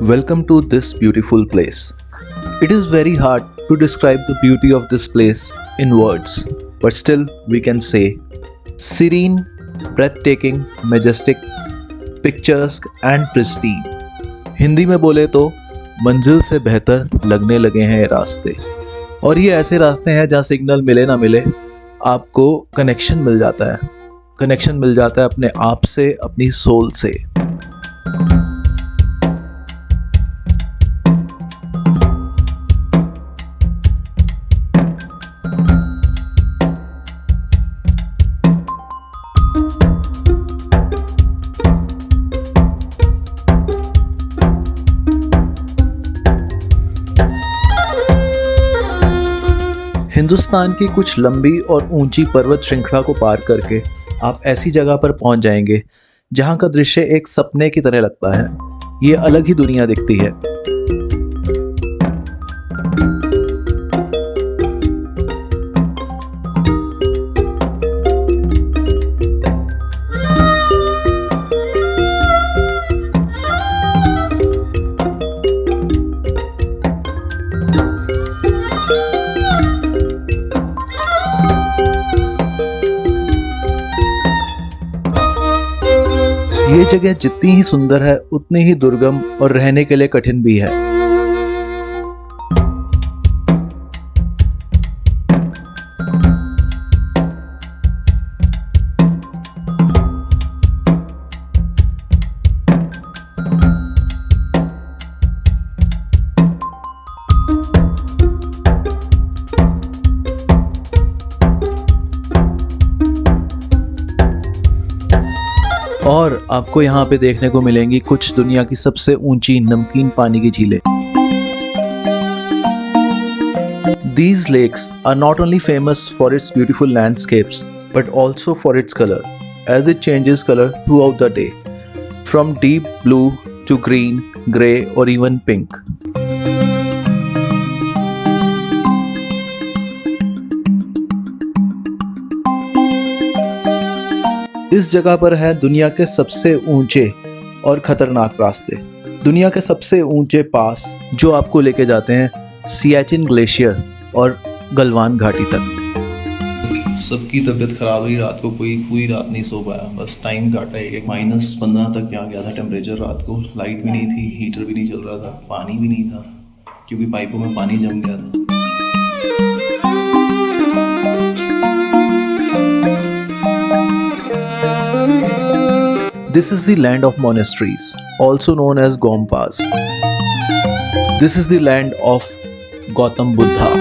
Welcome to this beautiful place. It is very hard to describe the beauty of this place in words, but still we can say serene, breathtaking, majestic, picturesque and pristine. Hindi में बोले तो मंजिल से बेहतर लगने लगे हैं ये रास्ते, और ये ऐसे रास्ते हैं जहाँ सिग्नल मिले ना मिले आपको कनेक्शन मिल जाता है। कनेक्शन मिल जाता है अपने आप से, अपनी सोल से। हिंदुस्तान की कुछ लंबी और ऊंची पर्वत श्रृंखला को पार करके आप ऐसी जगह पर पहुंच जाएंगे जहां का दृश्य एक सपने की तरह लगता है। ये अलग ही दुनिया दिखती है। ये जगह जितनी ही सुंदर है उतनी ही दुर्गम और रहने के लिए कठिन भी है। और आपको यहाँ पे देखने को मिलेंगी कुछ दुनिया की सबसे ऊंची नमकीन पानी की झीलें। These lakes are not only famous for its beautiful landscapes but also for its color, as it changes color throughout the day, from deep blue to green, grey or even pink. इस जगह पर है दुनिया के सबसे ऊंचे और खतरनाक रास्ते, दुनिया के सबसे ऊंचे पास जो आपको लेके जाते हैं सियाचिन ग्लेशियर और गलवान घाटी तक। सबकी तबीयत खराब हुई रात को, कोई पूरी रात नहीं सो पाया। बस टाइम काटा, एक -15 तक यहाँ गया था टेम्परेचर रात को। लाइट भी नहीं थी, हीटर भी नहीं चल रहा था, पानी भी नहीं था क्योंकि पाइपों में पानी जम गया था। This is the land of monasteries, also known as Gompas. This is the land of Gautam Buddha.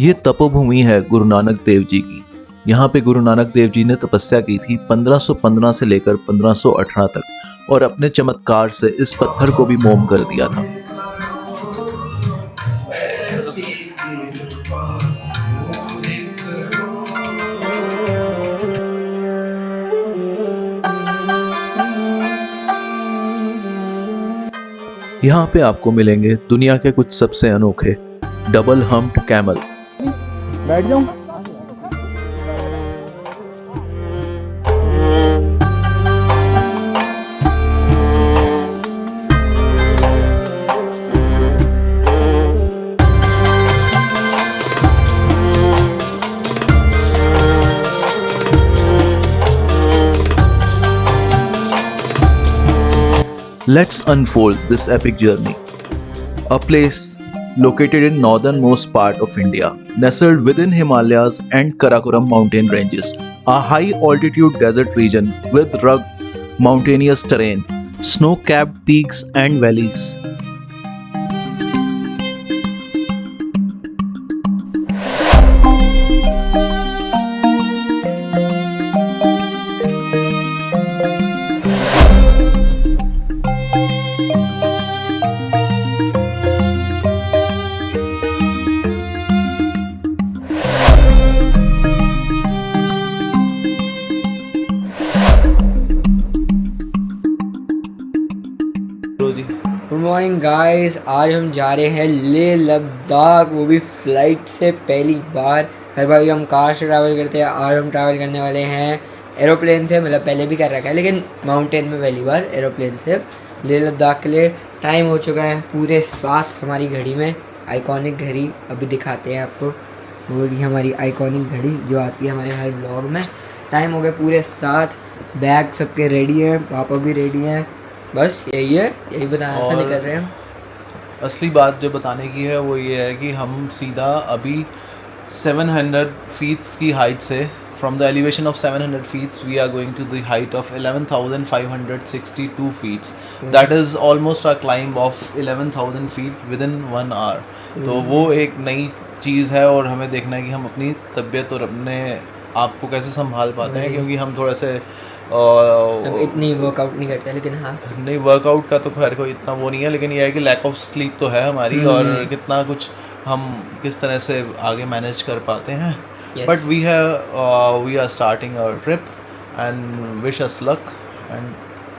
ये तपोभूमि है गुरु नानक देव जी की। यहाँ पे गुरु नानक देव जी ने तपस्या की थी 1515 से लेकर 1518 तक, और अपने चमत्कार से इस पत्थर को भी मोम कर दिया था। यहाँ पे आपको मिलेंगे दुनिया के कुछ सबसे अनोखे डबल हम्प्ड कैमल। बैठ जाऊं? Let's unfold this epic journey. A place located in northernmost part of India, nestled within Himalayas and Karakoram mountain ranges, a high altitude desert region with rugged mountainous terrain, snow-capped peaks and valleys. Morning guys, आज हम जा रहे हैं लेह लद्दाख, वो भी flight से पहली बार। हर बार हम कार से ट्रैवल करते हैं, आज हम ट्रैवल करने वाले हैं एरोप्लेन से। मतलब पहले भी कर रखा है लेकिन माउंटेन में पहली बार एरोप्लेन से लेह लद्दाख के लिए। टाइम हो चुका है पूरे 7 हमारी घड़ी में। आइकॉनिक घड़ी अभी दिखाते हैं आपको, वो हमारी आइकॉनिक घड़ी जो आती है हमारे हर ब्लॉग में। टाइम हो गया पूरे 7, बैग सबके रेडी हैं, पापा भी रेडी हैं। बस यही है, यही बताना था, और निकल रहे हैं। असली बात जो बताने की है वो ये है कि हम सीधा अभी 700 फीट्स की हाइट से, from the elevation of 700 feets we are going to the height of 11,562 feets. That is almost a climb of 11,000 feet within 1 hour. तो वो एक नई चीज़ है और हमें देखना है कि हम अपनी तबीयत और अपने आप को कैसे संभाल पाते हैं, क्योंकि हम थोड़ा से इतनी वर्कआउट नहीं करते, लेकिन हाँ नहीं, वर्कआउट का तो खैर कोई इतना वो नहीं है, लेकिन यह है कि लैक ऑफ स्लीप तो है हमारी और कितना कुछ हम किस तरह से आगे मैनेज कर पाते हैं। But we are starting our trip and wish us luck and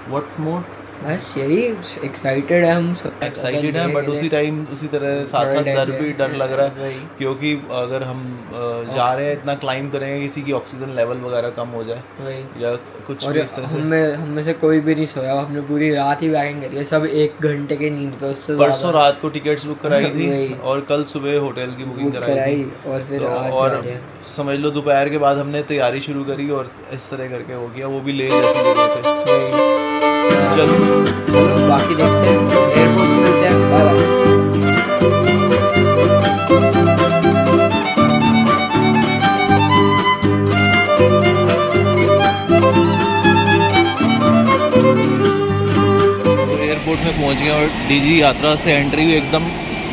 what more. बस यही, एक्साइटेड है हम सब, एक्साइटेड हैं बट उसी टाइम उसी तरह साथ साथ डर लग रहा है, क्योंकि अगर हम जा रहे हैं इतना क्लाइंब करेंगे, किसी की ऑक्सीजन लेवल वगैरह कम हो जाए या कुछ भी इस तरह से। हम में से कोई भी नहीं सोया, हमने पूरी रात ही बैगिंग करी है, सब 1 घंटे की नींद पे। उससे परसों रात को टिकट्स बुक कराई थी और कल सुबह होटल की बुकिंग कराई थी और फिर और समझ लो दोपहर के बाद हमने तैयारी शुरू करी और इस तरह करके हो गया। वो भी ले जैसी जगह पे। चलो बाकी देखते हैं, एयरपोर्ट में मिलते हैं। Bye bye. एयरपोर्ट में पहुंच गए और डीजी यात्रा से एंट्री हुई एकदम,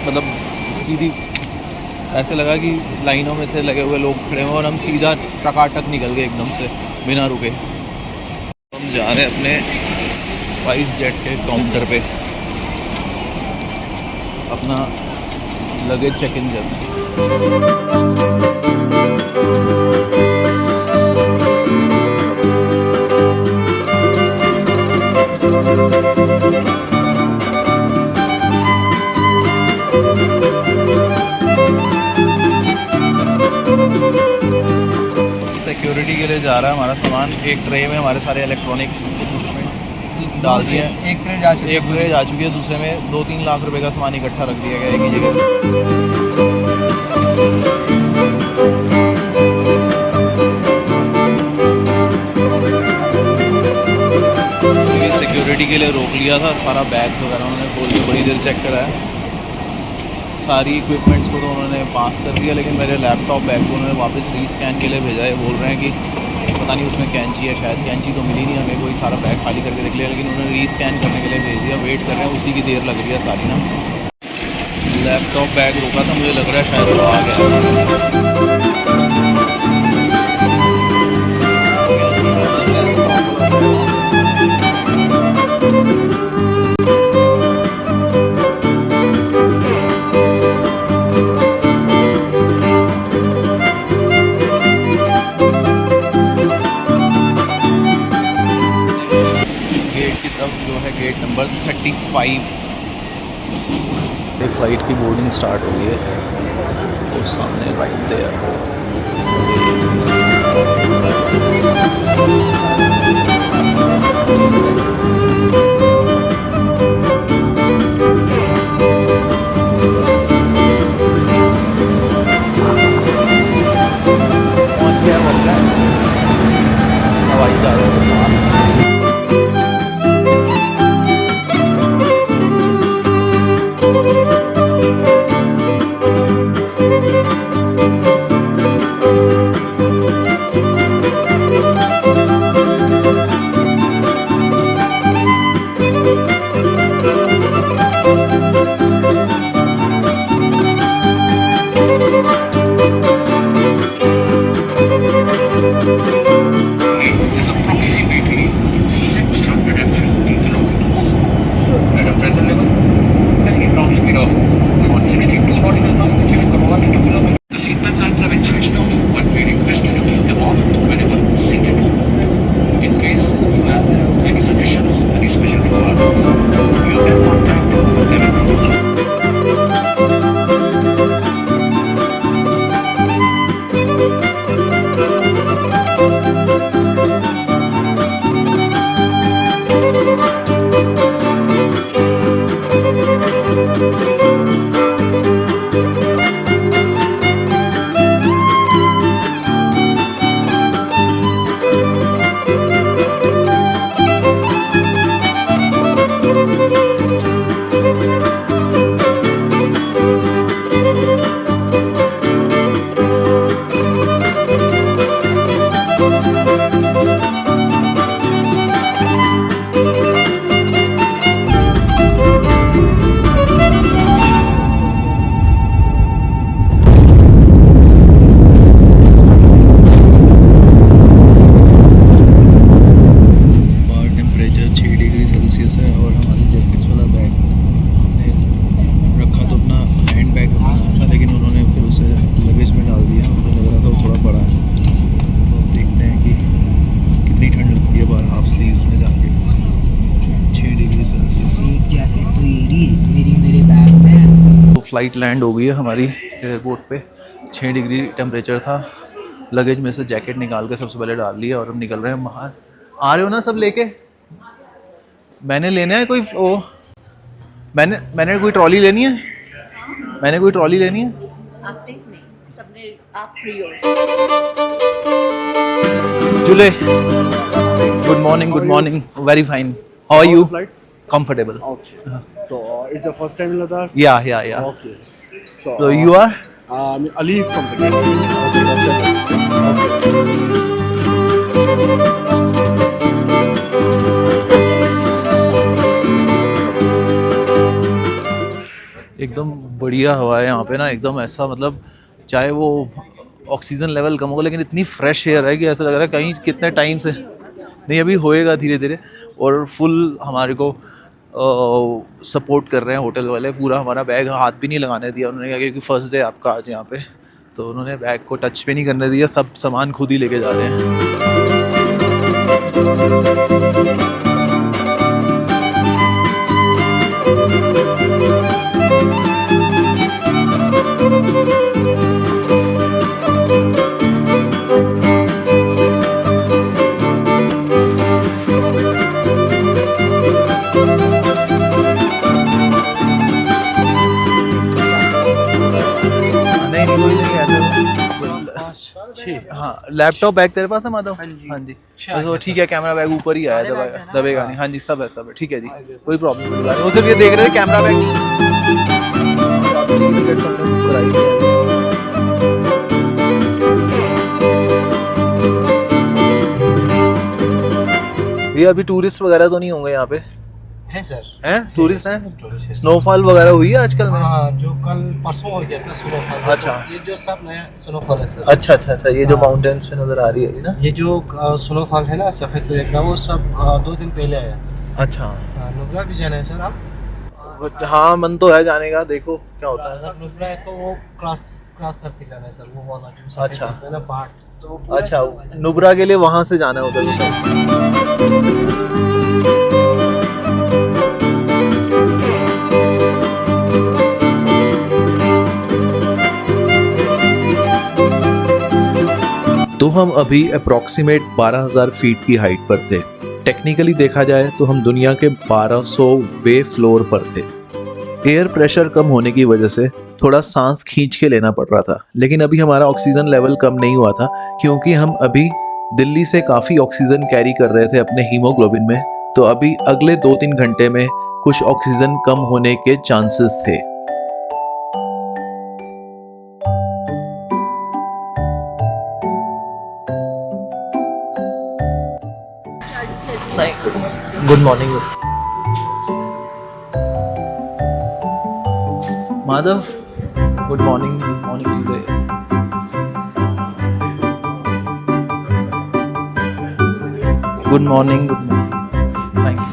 मतलब सीधी ऐसे लगा कि लाइनों में से लगे हुए लोग खड़े हुए और हम सीधा टकाटक निकल गए एकदम से बिना रुके। हम जा रहे हैं अपने स्पाइस जेट के काउंटर पे अपना लगेज चेक इन करने। सिक्योरिटी के लिए जा रहा है हमारा सामान। एक ट्रे में हमारे सारे इलेक्ट्रॉनिक डाल दिए हैं। एक ट्रेन जा चुकी है, दूसरे में 2-3 लाख रुपए का सामान इकट्ठा रख दिया गया एक ही जगह। सिक्योरिटी के लिए रोक लिया था, सारा बैग्स वगैरह उन्होंने खोल के बड़ी देर चेक कराया। सारी इक्विपमेंट्स को तो उन्होंने पास कर दिया, लेकिन मेरे लैपटॉप बैग को उन्होंने वापस रीस्कैन के लिए भेजा है। बोल रहे हैं कि पता नहीं उसमें कैंची है, शायद कैंची तो मिली नहीं हमें, कोई सारा बैग खाली करके देख लिया, लेकिन उन्होंने रीस्कैन करने के लिए भेज दिया। वेट कर रहे हैं, उसी की देर लग रही है सारी ना। लैपटॉप बैग रोका था, मुझे लग रहा है शायद वो आ गया। गेट नंबर 35 फ्लाइट की बोर्डिंग स्टार्ट हो गई है। वो सामने राइट देयर। हवाई जहाज़ के पास Any suggestions, any special requirements, you can contact flight land हो गई है हमारी एयरपोर्ट पे। 6 डिग्री टेम्परेचर था। लगेज में से जैकेट निकाल के सबसे पहले डाल लिया और अब निकल रहे हैं बाहर। आ रहे हो ना सब लेके? मैंने लेना है कोई मैंने कोई ट्रॉली लेनी है? मैंने कोई ट्रॉली लेनी है? आपने नहीं, सबने आप फ्री हो। जुले, good morning, very fine. How are you? Flight? Comfortable. Okay. So it's your first time in Ladakh? Yeah. Okay. So You are? I'm Ali from the game. Okay, that's it. एकदम बढ़िया हवा है यहाँ पे ना, एकदम ऐसा मतलब चाहे वो ऑक्सीजन लेवल कम हो लेकिन इतनी फ्रेश एयर है कि ऐसा लग रहा है कहीं कितने टाइम से नहीं, अभी होएगा धीरे धीरे। और फुल हमारे को सपोर्ट कर रहे हैं होटल वाले, पूरा हमारा बैग हाथ भी नहीं लगाने दिया उन्होंने, कहा क्योंकि फर्स्ट डे आपका आज यहाँ पे, तो उन्होंने बैग को टच भी नहीं करने दिया, सब सामान खुद ही लेके जा रहे हैं। हाँ, लैपटॉप बैग तेरे पास है माधव? हाँ जी। तो ठीक है, कैमरा बैग ऊपर ही आया, दबेगा नहीं। हाँ जी, सब है ठीक है जी, कोई प्रॉब्लम नहीं। वो सिर्फ ये देख रहे थे कैमरा बैग ये अभी टूरिस्ट वगैरह तो नहीं होंगे यहाँ पे? है सर, हैं टूरिस्ट हैं? स्नोफॉल वगैरह हुई है आजकल में? हाँ, जो कल परसों हो गया था स्नोफॉल। अच्छा। ये जो सब नया स्नोफॉल है सर। अच्छा, ये जो माउंटेन्स पे नजर आ रही है ना, ये जो स्नोफॉल है ना सफेद कलर का, वो सब 2 दिन पहले आया। अच्छा। नुब्रा भी जाना है सर आप? हाँ, मन तो है जाने का, देखो क्या होता है। सर नुब्रा है तो वो क्रॉस करके जाना है सर, वो वाला जो अच्छा। है ना पहाड़, तो अच्छा, नुब्रा के लिए वहां से जाना है उधर। तो हम अभी अप्रॉक्सीमेट 12,000 फीट की हाइट पर थे। टेक्निकली देखा जाए तो हम दुनिया के 1200वें फ्लोर पर थे। एयर प्रेशर कम होने की वजह से थोड़ा सांस खींच के लेना पड़ रहा था, लेकिन अभी हमारा ऑक्सीजन लेवल कम नहीं हुआ था, क्योंकि हम अभी दिल्ली से काफ़ी ऑक्सीजन कैरी कर रहे थे अपने हीमोग्लोबिन में। तो अभी अगले 2-3 घंटे में कुछ ऑक्सीजन कम होने के चांसेस थे। Good morning Madhav, good morning today. Good morning, thank you.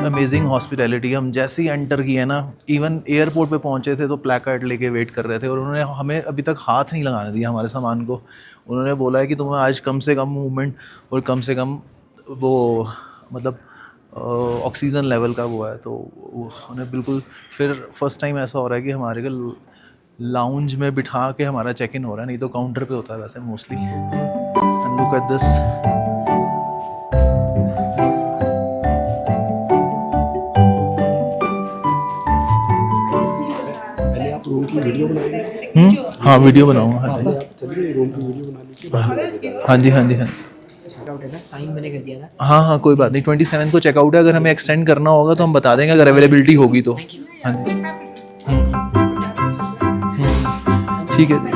Amazing hospitality. हम जैसे ही एंटर किए ना, इवन एयरपोर्ट पे पहुंचे थे तो प्लैकार्ड लेके वेट कर रहे थे, और उन्होंने हमें अभी तक हाथ नहीं लगाने दिया हमारे सामान को। उन्होंने बोला है कि तुम्हें आज कम से कम मूवमेंट और कम से कम वो मतलब ऑक्सीजन लेवल का वो है, तो उन्हें बिल्कुल। फिर फर्स्ट टाइम ऐसा हो रहा है कि हमारे को लाउंज में बिठा के हमारा चेक इन हो रहा है, नहीं तो काउंटर पे होता है वैसे mostly. And look at this. Room की वीडियो बनाएंगे? हाँ, वीडियो बनाऊंगा। हाँ जी, चलिए रूम की वीडियो बना लीजिए। हाँ जी। चेकआउट है ना, साइन मैंने कर दिया था। हाँ, कोई बात नहीं। 27 को चेकआउट है। अगर हमें एक्सटेंड करना होगा तो हम बता देंगे, अगर अवेलेबिलिटी होगी तो। हाँ जी, ठीक है जी।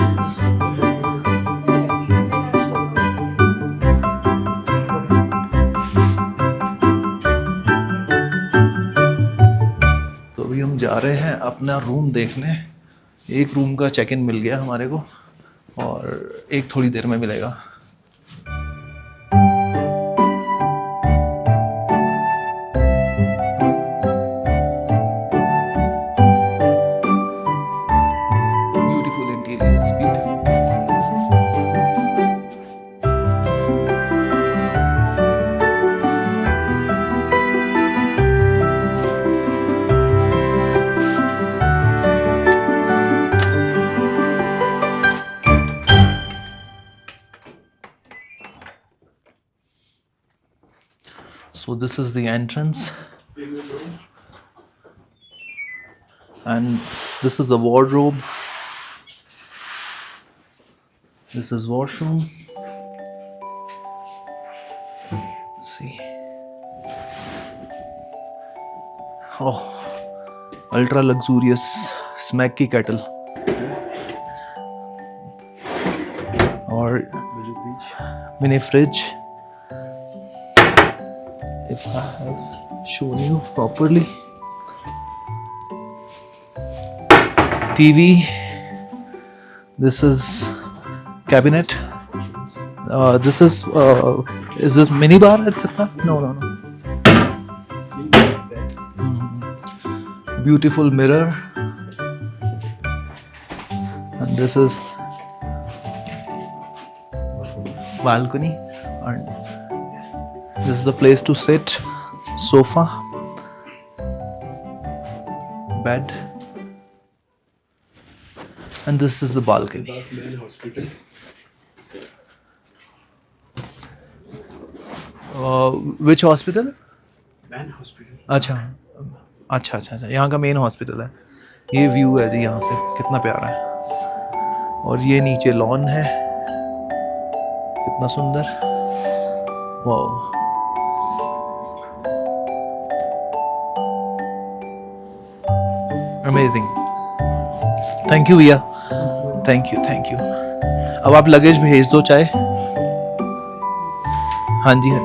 तो अभी हम जा रहे हैं अपना रूम देखने। एक रूम का चेक इन मिल गया हमारे को, और एक थोड़ी देर में मिलेगा। So this is the entrance, and this is the wardrobe. This is washroom. See. Oh, ultra luxurious smacky kettle. Or mini fridge. If I have shown you properly. TV. This is cabinet. This is this mini bar? No. Beautiful mirror, and this is balcony, and this is the place to sit. Sofa, bed, and this is the balcony. Main hospital. Which hospital? Man hospital. अच्छा, यहाँ का main hospital है. ये view है जी यहाँ से, कितना प्यारा है. और ये नीचे लॉन है, कितना सुंदर. वाह. अमेजिंग. थैंक यू भैया. Thank you. अब आप लगेज भेज दो चाहे. हाँ जी.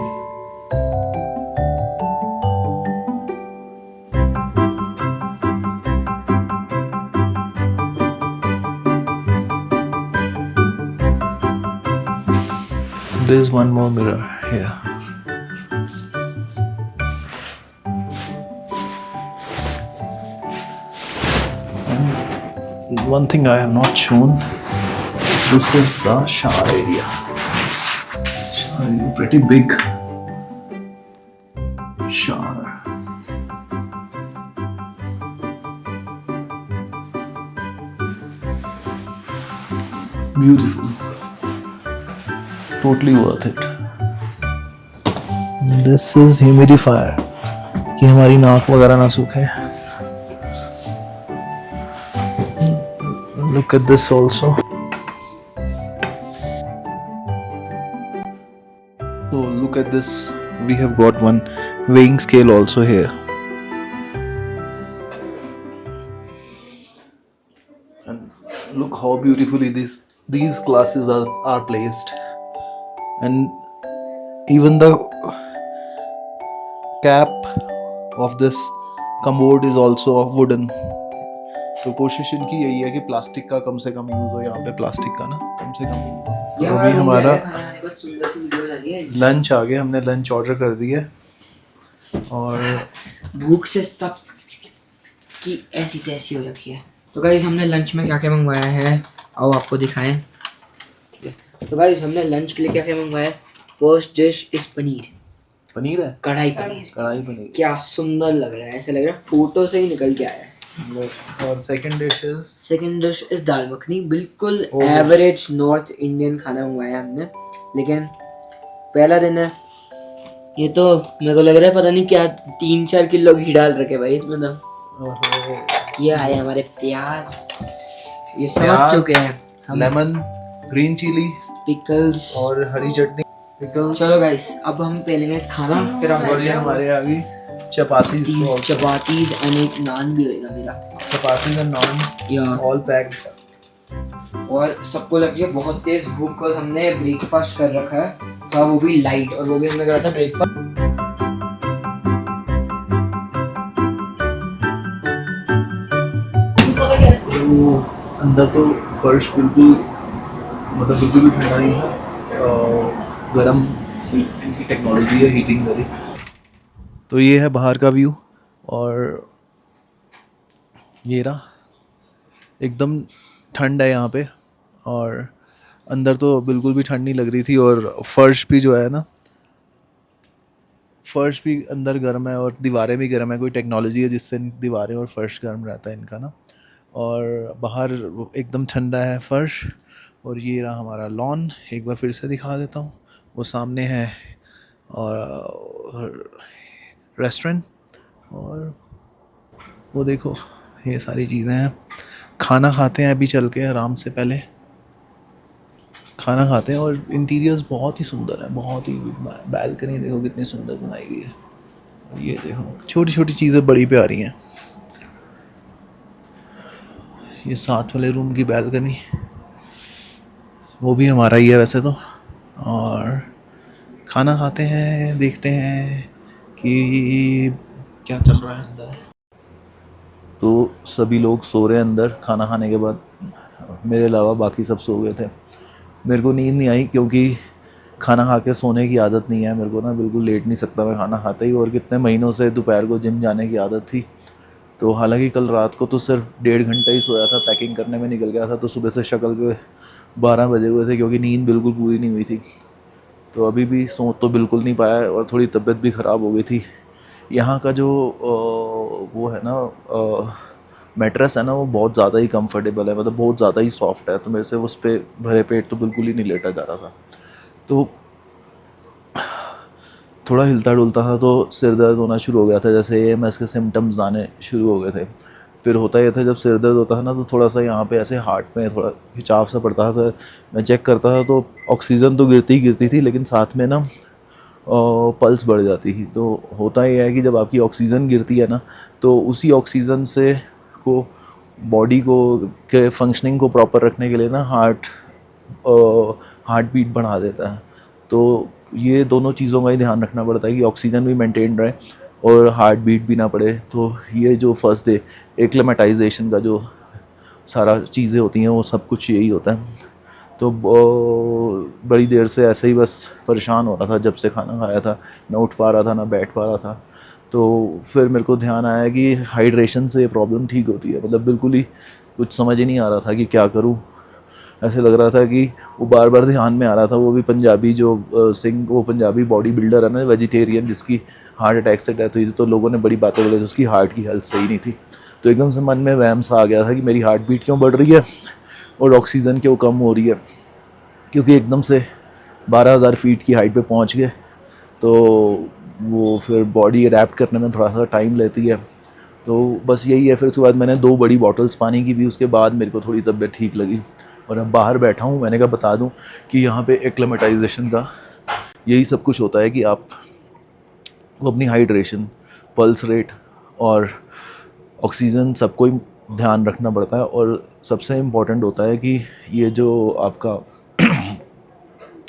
There's one more mirror here. And one thing I have not shown, this is the shower area. Shower area, pretty big shower. Beautiful. Totally worth it. This is humidifier, कि हमारी नाक वगैरह ना सूखे. Look at this also. So look at this. We have got one weighing scale also here. And look how beautifully these glasses are placed. And even the cap of this commode is also wooden. तो कोशिश इनकी यही है कि plastic का कम से कम use हो. यहाँ पे प्लास्टिक का ना कम से कम यूज़ हो. तो अभी हमारा लंच आ गया. हमने लंच ऑर्डर कर दिया और भूख से सब की ऐसी तैसी हो रखी है. तो गाइस हमने लंच में क्या क्या मंगवाया है आओ आपको दिखाएं. तो गाइस हमने लंच के लिए क्या क्या मंगवाया. फर्स्ट डिश इज पनीर है. कढ़ाई पनीर. क्या सुंदर लग रहा है. ऐसा लग रहा है फोटो से ही निकल के आया है. और सेकंड डिश इज दाल मखनी. बिल्कुल एवरेज नॉर्थ इंडियन खाना मंगवाया हमने. लेकिन पहला दिन है ये तो मेरे को लग रहा है पता नहीं क्या 3-4 किलो घी डाल रखे भाई इसमें तो. ये आए हमारे प्याज. ये समझ चुके हैं हम. लेमन, ग्रीन चिली, पिकल्स और हरी चटनी. पिकल्स. चलो गाइस अब हम पहलेंगे खाना फिर हम. और ये हमारे आ गई चपातीज एंड एक नान भी होएगा मेरा. चपाती का नान या ऑल पैक्ड. और सबको लगी है बहुत तेज भूख को. हमने ब्रेकफास्ट कर रखा है तो वो भी लाइट. और वो भी हमने करा था ब्रेकफास्ट. अंदर तो फर्श बिल्कुल भी ठंडा नहीं है. गरम इनकी टेक्नोलॉजी है हीटिंग वाली. तो ये है बाहर का व्यू. और ये रहा एकदम ठंड है यहाँ पे. और अंदर तो बिल्कुल भी ठंड नहीं लग रही थी. और फर्श भी जो है ना, फर्श भी अंदर गर्म है और दीवारें भी गर्म है. कोई टेक्नोलॉजी है जिससे दीवारें और फर्श गर्म रहता है इनका ना. और बाहर एकदम ठंडा है फर्श. और ये रहा हमारा लॉन. एक बार फिर से दिखा देता हूँ. वो सामने है और रेस्टोरेंट, और वो देखो ये सारी चीज़ें हैं। खाना खाते हैं अभी चल के आराम से, पहले खाना खाते हैं। और इंटीरियर्स बहुत ही सुंदर है, बहुत ही। बैल्कनी देखो कितनी सुंदर बनाई गई है, और ये देखो छोटी छोटी चीज़ें बड़ी प्यारी हैं। ये साथ वाले रूम की बैल्कनी, वो भी हमारा ही है वैसे तो। और खाना खाते हैं, देखते हैं कि क्या चल रहा है अंदर। तो सभी लोग सो रहे हैं अंदर खाना खाने के बाद, मेरे अलावा बाकी सब सो गए थे। मेरे को नींद नहीं आई क्योंकि खाना खा के सोने की आदत नहीं है मेरे को ना, बिल्कुल लेट नहीं सकता मैं खाना खाते ही। और कितने महीनों से दोपहर को जिम जाने की आदत थी। तो हालांकि कल रात को तो सिर्फ 1.5 घंटा ही सोया था, पैकिंग करने में निकल गया था। तो सुबह से शक्ल पे 12 बजे हुए थे क्योंकि नींद बिल्कुल पूरी नहीं हुई थी। तो अभी भी सो तो बिल्कुल नहीं पाया, और थोड़ी तबीयत भी ख़राब हो गई थी। यहाँ का जो वो है ना मैट्रेस है ना, वो बहुत ज़्यादा ही कंफर्टेबल है, मतलब बहुत ज़्यादा ही सॉफ्ट है। तो मेरे से उस पर भरे पेट तो बिल्कुल ही नहीं लेटा जा रहा था। तो थोड़ा हिलता डुलता था तो सिर दर्द होना शुरू हो गया था, जैसे AMS के सिम्टम्स आने शुरू हो गए थे। फिर होता ये था जब सिर दर्द होता था ना, तो थोड़ा सा यहाँ पे ऐसे हार्ट में थोड़ा खिंचाव सा पड़ता था। तो मैं चेक करता था तो ऑक्सीजन तो गिरती थी, लेकिन साथ में ना पल्स बढ़ जाती थी। तो होता ये है कि जब आपकी ऑक्सीजन गिरती है ना, तो उसी ऑक्सीजन से को बॉडी को के फंक्शनिंग को प्रॉपर रखने के लिए ना हार्ट बीट बढ़ा देता है। तो ये दोनों चीज़ों का ही ध्यान रखना पड़ता है कि ऑक्सीजन भी मेंटेन रहे और हार्ट बीट भी ना पड़े। तो ये जो फर्स्ट डे एक्लेमेटाइजेशन का जो सारा चीज़ें होती हैं, वो सब कुछ यही होता है। तो बड़ी देर से ऐसे ही बस परेशान हो रहा था जब से खाना खाया था, ना उठ पा रहा था ना बैठ पा रहा था। तो फिर मेरे को ध्यान आया कि हाइड्रेशन से ये प्रॉब्लम ठीक होती है। मतलब बिल्कुल ही कुछ समझ ही नहीं आ रहा था कि क्या करूं। ऐसे लग रहा था कि वो बार बार ध्यान में आ रहा था, वो भी पंजाबी जो सिंह, वो पंजाबी बॉडी बिल्डर है ना, वेजिटेरियन, जिसकी हार्ट अटैक से डेथ हुई थी। तो लोगों ने बड़ी बातें बोली थी, उसकी हार्ट की हेल्थ सही नहीं थी। तो एकदम से मन में वहम सा आ गया था कि मेरी हार्ट बीट क्यों बढ़ रही है और ऑक्सीजन क्यों कम हो रही है, क्योंकि एकदम से 12,000 फीट की हाइट पे पहुंच गए। तो वो फिर बॉडी अडेप्ट करने में थोड़ा सा टाइम लेती है। तो बस यही है। फिर उसके बाद मैंने 2 बड़ी बॉटल्स पानी की भी, उसके बाद मेरे को थोड़ी तबीयत ठीक लगी। और अब बाहर बैठा हूँ। मैंने कहा बता दूँ कि यहाँ पे एक्लेमेटाइजेशन का यही सब कुछ होता है कि आप वो अपनी हाइड्रेशन, पल्स रेट और ऑक्सीजन सबको ही ध्यान रखना पड़ता है। और सबसे इम्पॉर्टेंट होता है कि ये जो आपका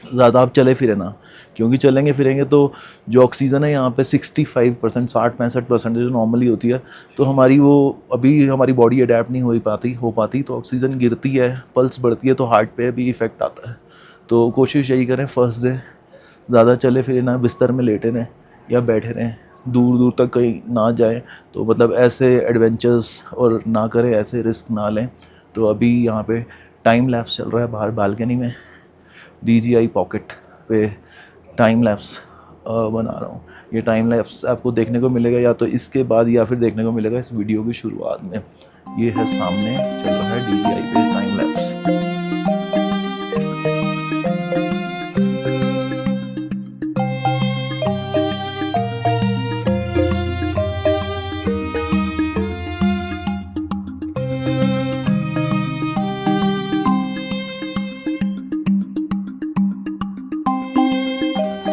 ज़्यादा आप चले फिरे ना, क्योंकि चलेंगे फिरेंगे तो जो ऑक्सीजन है यहाँ पे 65%, 60-65% जो नॉर्मली होती है, तो हमारी वो अभी हमारी बॉडी अडेप्ट नहीं हो पाती। तो ऑक्सीजन गिरती है, पल्स बढ़ती है, तो हार्ट पे भी इफ़ेक्ट आता है। तो कोशिश यही करें फर्स्ट डे ज़्यादा चले फिरे ना, बिस्तर में लेटे रहें या बैठे रहें, दूर दूर तक कहीं ना जाएं। तो मतलब ऐसे एडवेंचर्स और ना करें, ऐसे रिस्क ना लें। तो अभी यहाँ पे टाइम लैप्स चल रहा है बाहर बालकनी में, DJI पॉकेट पे टाइम लैप्स बना रहा हूँ। ये टाइम लैप्स आपको देखने को मिलेगा या तो इसके बाद या फिर देखने को मिलेगा इस वीडियो की शुरुआत में। ये है सामने चल रहा है DJI पे टाइम लैप्स।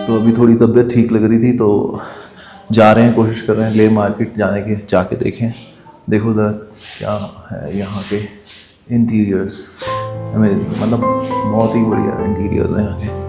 तो अभी थोड़ी तबीयत ठीक लग रही थी तो जा रहे हैं, कोशिश कर रहे हैं ले मार्केट जाने की, जाके देखें। देखो उधर क्या है यहाँ के इंटीरियर्स, मतलब बहुत ही बढ़िया इंटीरियर्स हैं यहाँ के।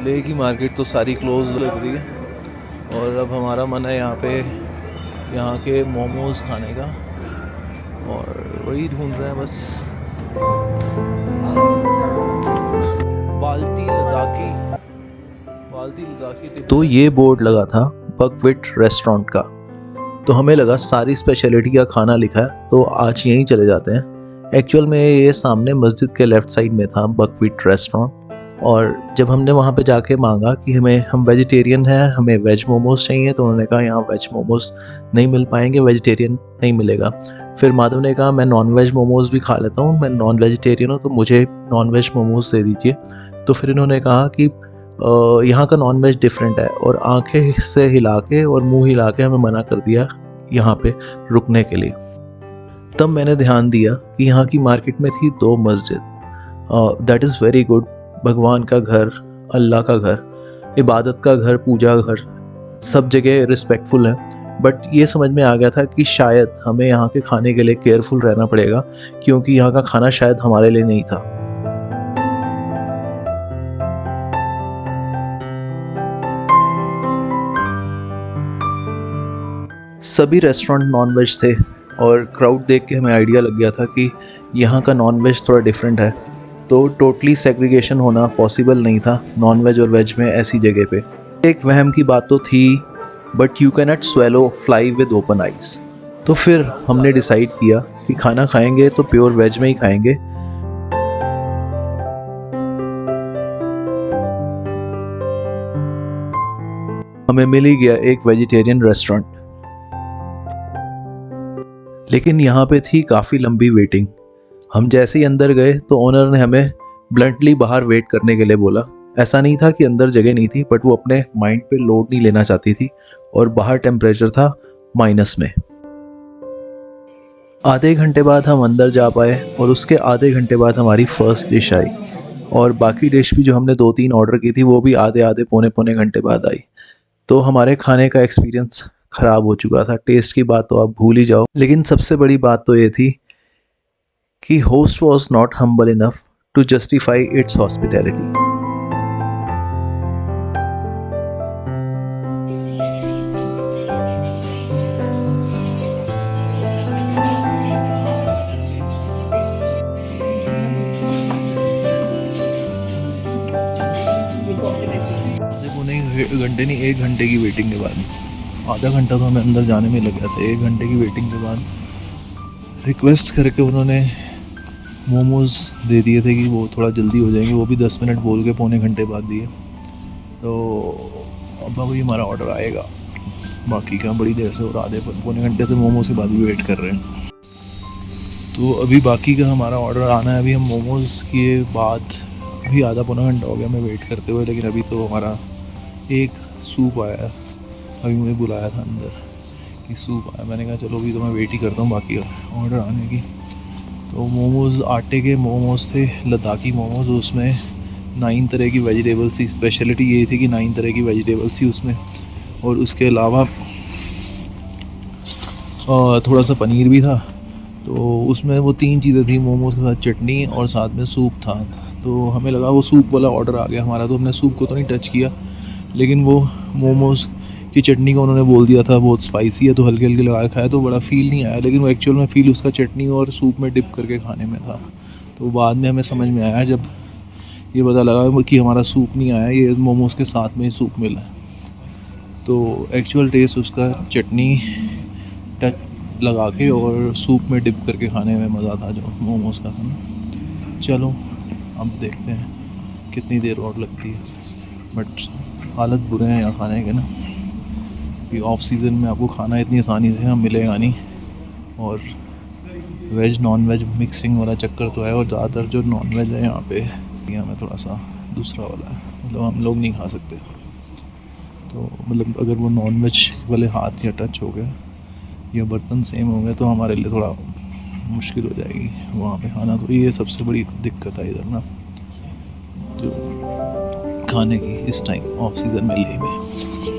ले की मार्केट तो सारी क्लोज लग रही है और अब हमारा मन है यहाँ पे यहाँ के मोमोज़ खाने का। और वही ढूंढ रहे हैं बस। बाल्टी लद्दाखी। तो ये बोर्ड लगा था बकविट रेस्टोरेंट का, तो हमें लगा सारी स्पेशलिटी का खाना लिखा है तो आज यहीं चले जाते हैं। एक्चुअल में ये सामने मस्जिद के लेफ़्ट साइड में था बकविट रेस्टोरेंट, और जब हमने वहाँ पे जाके मांगा कि हम वेजिटेरियन हैं, हमें वेज मोमोज चाहिए, तो उन्होंने कहा यहाँ वेज मोमोज नहीं मिल पाएंगे, वेजिटेरियन नहीं मिलेगा। फिर माधव ने कहा मैं नॉन वेज मोमोज भी खा लेता हूँ, मैं नॉन वेजिटेरियन हूँ तो मुझे नॉन वेज मोमोज दे दीजिए। तो फिर इन्होंने कहा कि यहाँ का नॉन वेज डिफरेंट है, और आंखें से हिला के और मुंह हिला के हमें मना कर दिया यहाँ पे रुकने के लिए। तब मैंने ध्यान दिया कि यहाँ की मार्केट में थी 2 मस्जिद। That is very good. भगवान का घर, अल्लाह का घर, इबादत का घर, पूजा घर, सब जगह रिस्पेक्टफुल है। बट ये समझ में आ गया था कि शायद हमें यहाँ के खाने के लिए केयरफुल रहना पड़ेगा, क्योंकि यहाँ का खाना शायद हमारे लिए नहीं था। सभी रेस्टोरेंट नॉन वेज थे, और क्राउड देख के हमें आइडिया लग गया था कि यहाँ का नॉन वेज थोड़ा डिफरेंट है, तो टोटली सेग्रीगेशन होना पॉसिबल नहीं था नॉन वेज और वेज में ऐसी जगह पे। एक वहम की बात तो थी, but you can not swallow fly with open eyes. तो फिर हमने डिसाइड किया कि खाना खाएंगे तो प्योर वेज में ही खाएंगे। हमें मिल ही गया एक वेजिटेरियन रेस्टोरेंट, लेकिन यहाँ पे थी काफ़ी लंबी वेटिंग। हम जैसे ही अंदर गए तो ओनर ने हमें ब्लंटली बाहर वेट करने के लिए बोला। ऐसा नहीं था कि अंदर जगह नहीं थी, बट वो अपने माइंड पे लोड नहीं लेना चाहती थी, और बाहर टेम्परेचर था माइनस में। आधे घंटे बाद हम अंदर जा पाए, और उसके आधे घंटे बाद हमारी फर्स्ट डिश आई, और बाकी डिश भी जो हमने 2-3 ऑर्डर की थी वो भी आधे पौने घंटे बाद आई। तो हमारे खाने का एक्सपीरियंस ख़राब हो चुका था। टेस्ट की बात तो आप भूल ही जाओ। लेकिन सबसे बड़ी बात तो ये थी कि host was not humble enough to justify its hospitality. घंटे नहीं, 1 घंटे की वेटिंग के बाद, आधा घंटा तो हमें अंदर जाने में लग गया था। 1 घंटे की वेटिंग के बाद रिक्वेस्ट करके उन्होंने मोमोज़ दे दिए थे कि वो थोड़ा जल्दी हो जाएंगे, वो भी 10 मिनट बोल के पौने घंटे बाद दिए। तो अब अभी हमारा ऑर्डर आएगा, बाकी का बड़ी देर से, और आधे पौने घंटे से मोमोज़ के बाद भी वेट कर रहे हैं। तो अभी बाकी का हमारा ऑर्डर आना है। अभी हम मोमोज़ के बाद अभी आधा पौना घंटा हो गया हमें वेट करते हुए, लेकिन अभी तो हमारा एक सूप आया है। अभी मुझे बुलाया था अंदर कि सूप आया, मैंने कहा चलो अभी तो मैं वेट ही करता हूँ बाकी ऑर्डर आने की। तो मोमोज़, आटे के मोमोज़ थे, लद्दाखी मोमोज़। उसमें 9 तरह की वेजिटेबल्स थी। स्पेशलिटी ये थी कि 9 तरह की वेजिटेबल्स थी उसमें, और उसके अलावा थोड़ा सा पनीर भी था। तो उसमें वो 3 चीज़ें थी, मोमोज़ के साथ चटनी और साथ में सूप था। तो हमें लगा वो सूप वाला ऑर्डर आ गया हमारा, तो हमने सूप को तो नहीं टच किया, लेकिन वो मोमोज़ की चटनी को उन्होंने बोल दिया था बहुत स्पाइसी है, तो हल्के हल्के लगा खाया तो बड़ा फ़ील नहीं आया, लेकिन वो एक्चुअल में फ़ील उसका चटनी और सूप में डिप करके खाने में था। तो बाद में हमें समझ में आया जब ये पता लगा कि हमारा सूप नहीं आया, ये मोमोज़ के साथ में ही सूप मिला। तो एक्चुअल टेस्ट उसका चटनी टच लगा के और सूप में डिप करके खाने में मज़ा था जो मोमोज़ का था ना। चलो अब देखते हैं कितनी देर और लगती है, बट हालत बुरे हैं यहाँ खाने के ना, कि ऑफ सीज़न में आपको खाना इतनी आसानी से हम मिलेगा नहीं, और वेज नॉन वेज मिक्सिंग वाला चक्कर तो है, और ज़्यादातर जो नॉन वेज है यहाँ पे हमें थोड़ा सा दूसरा वाला है, मतलब हम लोग नहीं खा सकते। तो मतलब अगर वो नॉन वेज वाले हाथ या टच हो गए या बर्तन सेम हो गए तो हमारे लिए थोड़ा मुश्किल हो जाएगी वहाँ पे खाना। तो ये सबसे बड़ी दिक्कत है इधर ना, जो खाने की इस टाइम ऑफ सीज़न में लेह में।